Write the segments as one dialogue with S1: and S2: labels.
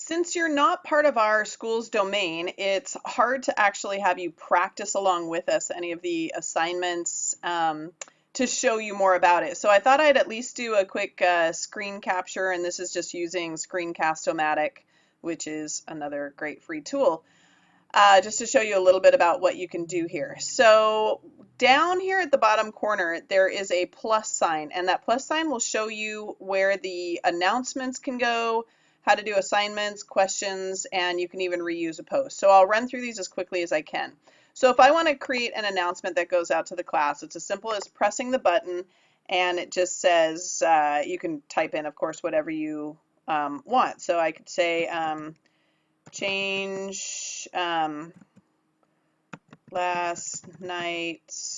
S1: Since you're not part of our school's domain, it's hard to actually have you practice along with us any of the assignments to show you more about it. So I thought I'd at least do a quick screen capture, and this is just using Screencast-O-Matic, which is another great free tool, just to show you a little bit about what you can do here. So down here at the bottom corner, there is a plus sign, and that plus sign will show you where the announcements can go, how to do assignments, questions, and you can even reuse a post. So I'll run through these as quickly as I can. So if I want to create an announcement that goes out to the class, it's as simple as pressing the button, and it just says, you can type in, of course, whatever you want. So I could say, change last night's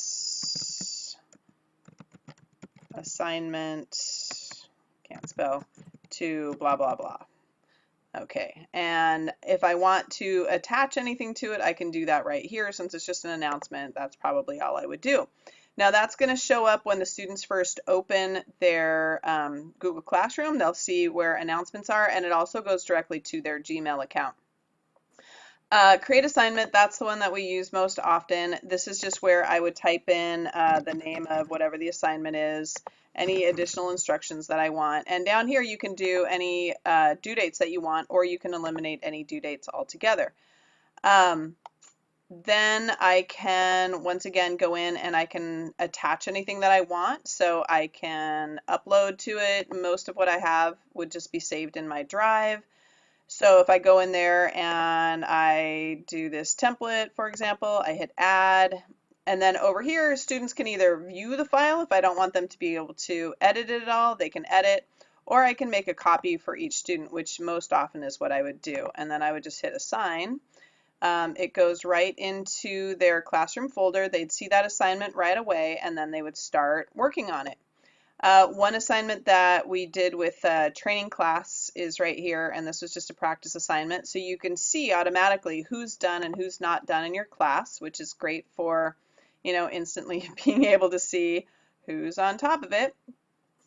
S1: assignment, can't spell, to blah, blah, blah. Okay, and if I want to attach anything to it, I can do that right here. Since it's just an announcement, that's probably all I would do. Now that's going to show up when the students first open their Google Classroom. They'll see where announcements are, and it also goes directly to their Gmail account. Create assignment, that's the one that we use most often. This is just where I would type in the name of whatever the assignment is, any additional instructions that I want. And down here you can do any due dates that you want, or you can eliminate any due dates altogether. Then I can, once again, go in and I can attach anything that I want. So I can upload to it. Most of what I have would just be saved in my drive. So if I go in there and I do this template, for example, I hit add, and then over here, students can either view the file. If I don't want them to be able to edit it at all, they can edit, or I can make a copy for each student, which most often is what I would do. And then I would just hit assign. It goes right into their classroom folder. They'd see that assignment right away, and then they would start working on it. One assignment that we did with training class is right here, and this was just a practice assignment. So you can see automatically who's done and who's not done in your class, which is great for, instantly being able to see who's on top of it.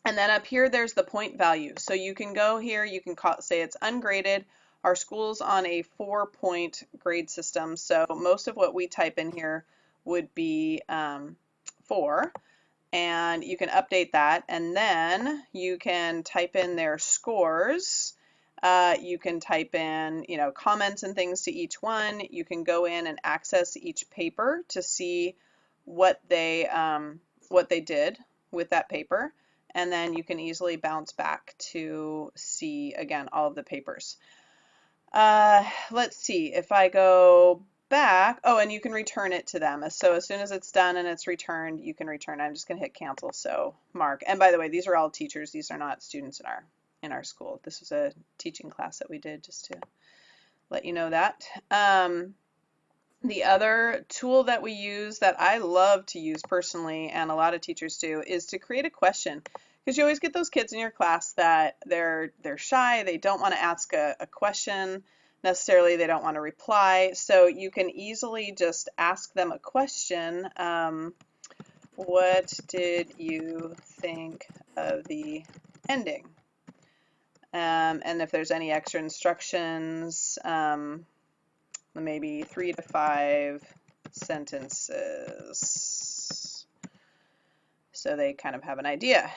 S1: And then up here, there's the point value. So you can go here, you can say it's ungraded. Our school's on a 4-point grade system, so most of what we type in here would be 4. And you can update that, and then you can type in their scores. You can type in, comments and things to each one. You can go in and access each paper to see what they did with that paper, and then you can easily bounce back to see again all of the papers. Let's see if I go back. Oh, and you can return it to them. So as soon as it's done and it's returned, you can return. I'm just going to hit cancel. So mark. And by the way, these are all teachers. These are not students in our school. This was a teaching class that we did, just to let you know that. The other tool that we use that I love to use personally, and a lot of teachers do, is to create a question. Because you always get those kids in your class that they're shy, they don't want to ask a question necessarily, they don't want to reply. So you can easily just ask them a question. What did you think of the ending? And if there's any extra instructions, maybe 3 to 5 sentences, so they kind of have an idea.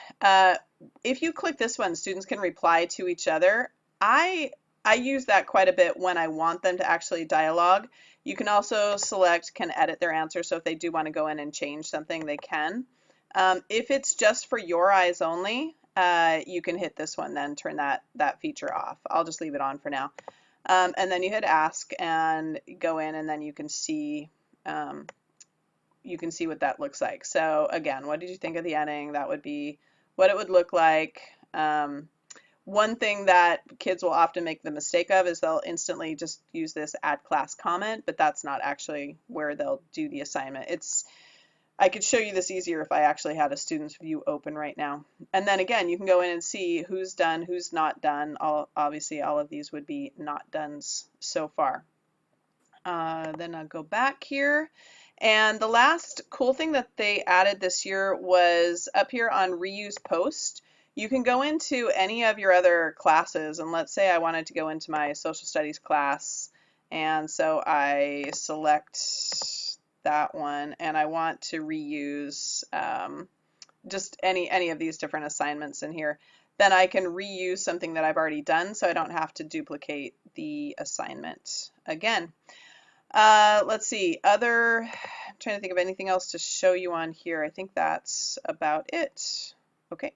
S1: If you click this one, students can reply to each other. I use that quite a bit when I want them to actually dialogue. You can also select can edit their answer, so if they do want to go in and change something, they can. If it's just for your eyes only, you can hit this one, then turn that feature off. I'll just leave it on for now. And then you hit ask and go in, and then you can see what that looks like. So again, what did you think of the ending? That would be what it would look like. One thing that kids will often make the mistake of is they'll instantly just use this add class comment, but that's not actually where they'll do the assignment. I could show you this easier if I actually had a student's view open right now. And then again, you can go in and see who's done, who's not done. Obviously, all of these would be not dones so far. Then I'll go back here. And the last cool thing that they added this year was up here on reuse post. You can go into any of your other classes, and let's say I wanted to go into my social studies class, and so I select that one, and I want to reuse just any of these different assignments in here. Then I can reuse something that I've already done, so I don't have to duplicate the assignment again. Let's see, I'm trying to think of anything else to show you on here. I think that's about it. Okay.